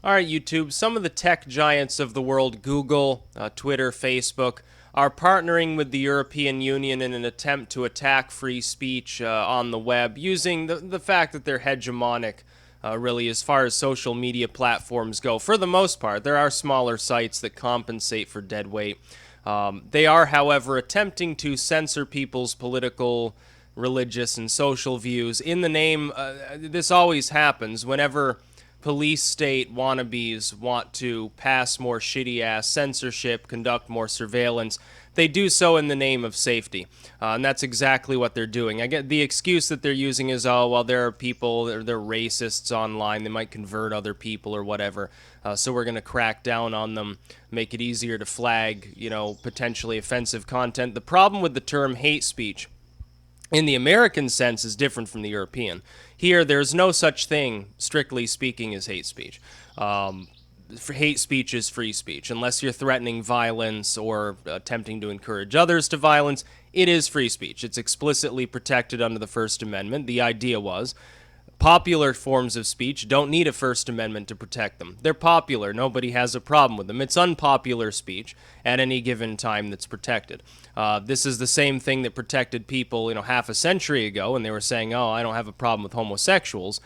All right, YouTube, some of the tech giants of the world, Google, Twitter, Facebook, are partnering with the European Union in an attempt to attack free speech on the web using the fact that they're hegemonic, really, as far as social media platforms go. For the most part, there are smaller sites that compensate for dead weight. They are, however, attempting to censor people's political, religious, and social views in the name. This always happens whenever police state wannabes want to pass more shitty ass censorship, conduct more surveillance. They do so in the name of safety. And that's exactly what they're doing. I get the excuse that they're using is, oh, well, there are people, they're racists online, they might convert other people or whatever. So we're going to crack down on them, make it easier to flag, potentially offensive content. The problem with the term hate speech in the American sense is different from the European. Here, there's no such thing, strictly speaking, as hate speech. Hate speech is free speech. Unless you're threatening violence or attempting to encourage others to violence, it is free speech. It's explicitly protected under the First Amendment. The idea was popular forms of speech don't need a First Amendment to protect them. They're popular. Nobody has a problem with them. It's unpopular speech at any given time that's protected. This is the same thing that protected people, half a century ago, and they were saying, oh, I don't have a problem with homosexuals,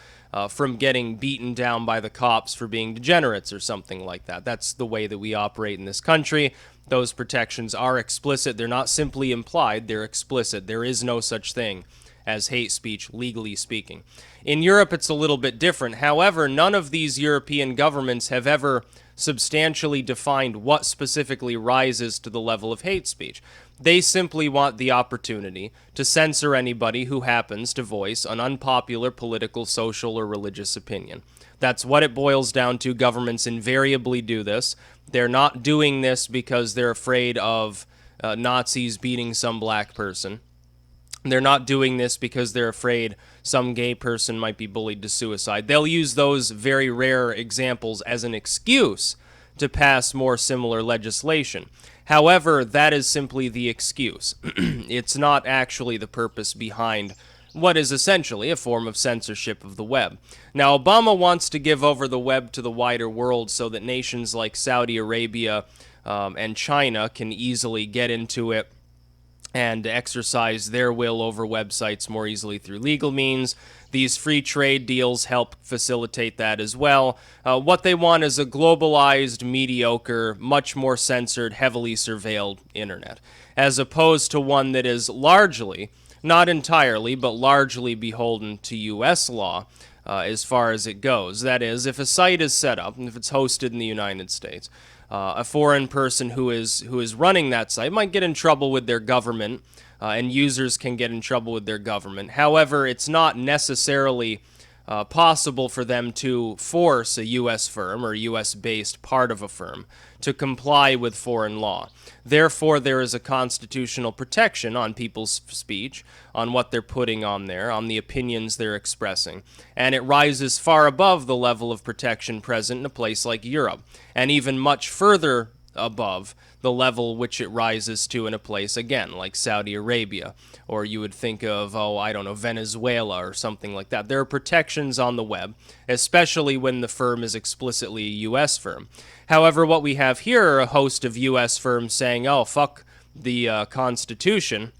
from getting beaten down by the cops for being degenerates or something like that. That's the way that we operate in this country. Those protections are explicit. They're not simply implied. They're explicit. There is no such thing as hate speech, legally speaking. In Europe, it's a little bit different. However, none of these European governments have ever substantially defined what specifically rises to the level of hate speech. They simply want the opportunity to censor anybody who happens to voice an unpopular political, social, or religious opinion. That's what it boils down to. Governments invariably do this. They're not doing this because they're afraid of Nazis beating some black person. They're not doing this because they're afraid some gay person might be bullied to suicide. They'll use those very rare examples as an excuse to pass more similar legislation. However, that is simply the excuse. It's not actually the purpose behind what is essentially a form of censorship of the web. Now, Obama wants to give over the web to the wider world so that nations like Saudi Arabia and China can easily get into it and exercise their will over websites more easily through legal means. These free trade deals help facilitate that as well. What they want is a globalized, mediocre, much more censored, heavily surveilled internet, as opposed to one that is largely, not entirely, but largely beholden to U.S. law as far as it goes. That is, if a site is set up, and if it's hosted in the United States, a foreign person who is running that site might get in trouble with their government, and users can get in trouble with their government. However, it's not necessarily possible for them to force a U.S. firm or U.S.-based part of a firm to comply with foreign law. Therefore, there is a constitutional protection on people's speech, on what they're putting on there, on the opinions they're expressing, and it rises far above the level of protection present in a place like Europe, and even much further above the level which it rises to in a place, again, like Saudi Arabia, or you would think of, Venezuela or something like that. There are protections on the web, especially when the firm is explicitly a U.S. firm. However, what we have here are a host of U.S. firms saying, oh, fuck the Constitution.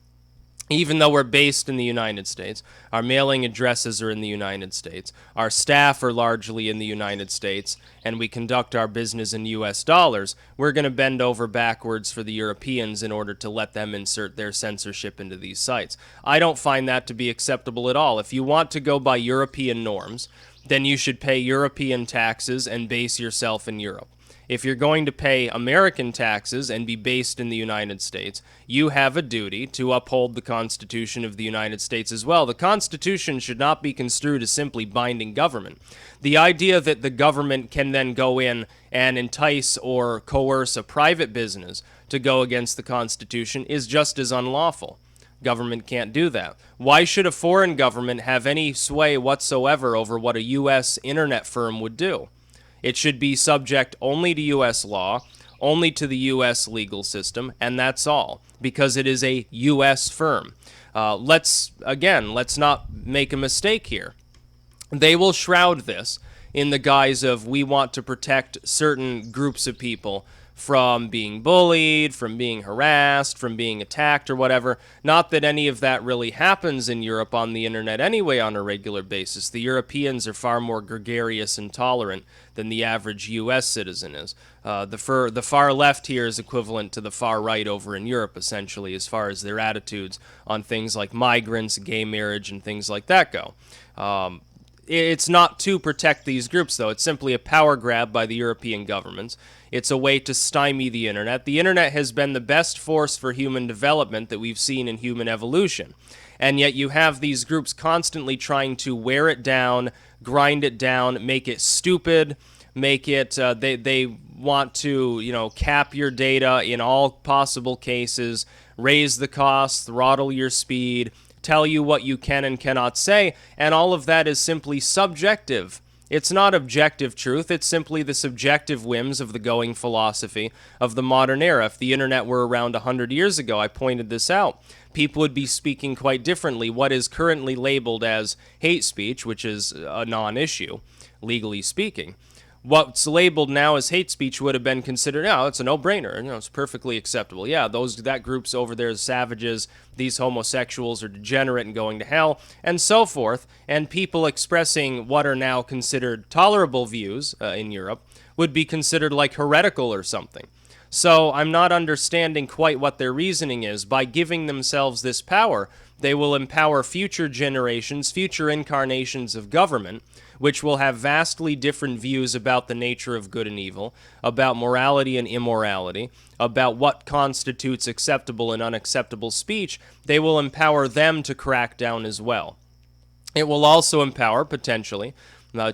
Even though we're based in the United States, our mailing addresses are in the United States, our staff are largely in the United States, and we conduct our business in US dollars, we're going to bend over backwards for the Europeans in order to let them insert their censorship into these sites. I don't find that to be acceptable at all. If you want to go by European norms, then you should pay European taxes and base yourself in Europe. If you're going to pay American taxes and be based in the United States, you have a duty to uphold the Constitution of the United States as well. The Constitution should not be construed as simply binding government. The idea that the government can then go in and entice or coerce a private business to go against the Constitution is just as unlawful. Government can't do that. Why should a foreign government have any sway whatsoever over what a U.S. internet firm would do? It should be subject only to U.S. law, only to the U.S. legal system, and that's all, because it is a U.S. firm. Let's not make a mistake here. They will shroud this in the guise of we want to protect certain groups of people from being bullied, from being harassed, from being attacked or whatever. Not that any of that really happens in Europe on the internet anyway on a regular basis. The Europeans are far more gregarious and tolerant than the average U.S. citizen is. The far left here is equivalent to the far right over in Europe, essentially, as far as their attitudes on things like migrants, gay marriage, and things like that go. It's not to protect these groups, though. It's simply a power grab by the European governments. It's a way to stymie the internet. The internet has been the best force for human development that we've seen in human evolution. And yet you have these groups constantly trying to wear it down, grind it down, make it stupid, make it, they want to, cap your data in all possible cases, raise the costs, throttle your speed, tell you what you can and cannot say, and all of that is simply subjective. It's not objective truth, it's simply the subjective whims of the going philosophy of the modern era. If the internet were around 100 years ago, I pointed this out, people would be speaking quite differently. What is currently labeled as hate speech, which is a non-issue, legally speaking, what's labeled now as hate speech would have been considered, it's a no-brainer, it's perfectly acceptable. Yeah, that group's over there is savages, these homosexuals are degenerate and going to hell, and so forth. And people expressing what are now considered tolerable views in Europe would be considered like heretical or something. So I'm not understanding quite what their reasoning is. By giving themselves this power, they will empower future generations, future incarnations of government, which will have vastly different views about the nature of good and evil, about morality and immorality, about what constitutes acceptable and unacceptable speech. They will empower them to crack down as well. It will also empower, potentially,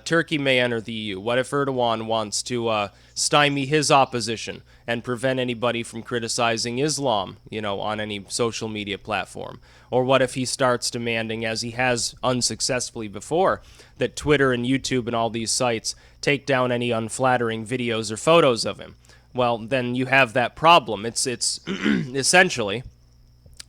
Turkey may enter the EU. What if Erdogan wants to stymie his opposition and prevent anybody from criticizing Islam, on any social media platform? Or what if he starts demanding, as he has unsuccessfully before, that Twitter and YouTube and all these sites take down any unflattering videos or photos of him? Well, then you have that problem. It's essentially,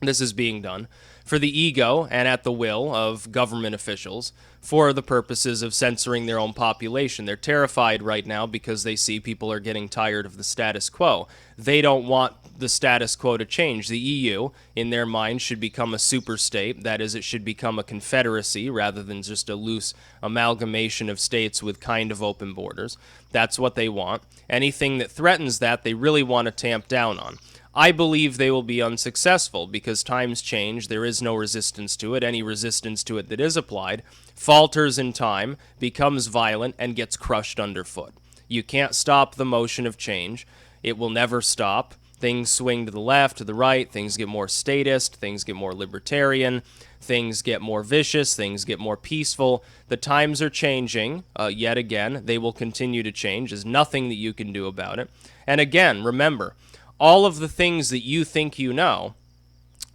this is being done for the ego and at the will of government officials for the purposes of censoring their own population. They're terrified right now because they see people are getting tired of the status quo. They don't want the status quo to change. The EU, in their mind, should become a superstate. That is, it should become a confederacy rather than just a loose amalgamation of states with kind of open borders. That's what they want. Anything that threatens that, they really want to tamp down on. I believe they will be unsuccessful because times change. There is no resistance to it. Any resistance to it that is applied falters in time, becomes violent, and gets crushed underfoot. You can't stop the motion of change. It will never stop. Things swing to the left, to the right. Things get more statist. Things get more libertarian. Things get more vicious. Things get more peaceful. The times are changing. Yet again, they will continue to change. There's nothing that you can do about it. And again, remember, all of the things that you think you know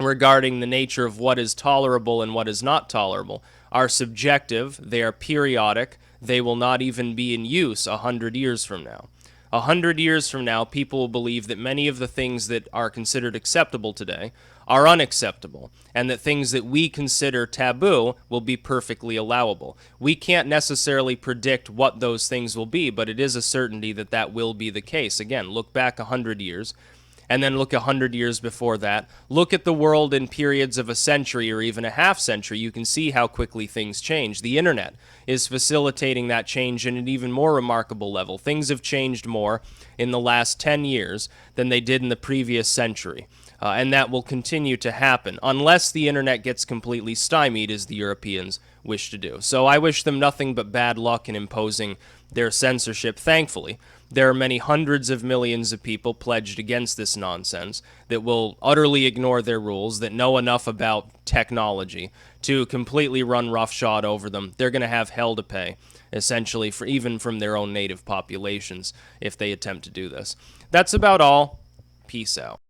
regarding the nature of what is tolerable and what is not tolerable are subjective, they are periodic, they will not even be in use 100 years from now. 100 years from now, people will believe that many of the things that are considered acceptable today are unacceptable, and that things that we consider taboo will be perfectly allowable. We can't necessarily predict what those things will be, but it is a certainty that that will be the case. Again, look back 100 years, and then look 100 years before that. Look at the world in periods of a century or even a half century. You can see how quickly things change. The internet is facilitating that change in an even more remarkable level. Things have changed more in the last 10 years than they did in the previous century. And that will continue to happen unless the internet gets completely stymied, as the Europeans wish to do. So I wish them nothing but bad luck in imposing their censorship. Thankfully, there are many hundreds of millions of people pledged against this nonsense that will utterly ignore their rules, that know enough about technology to completely run roughshod over them. They're going to have hell to pay, essentially, for even from their own native populations if they attempt to do this. That's about all. Peace out.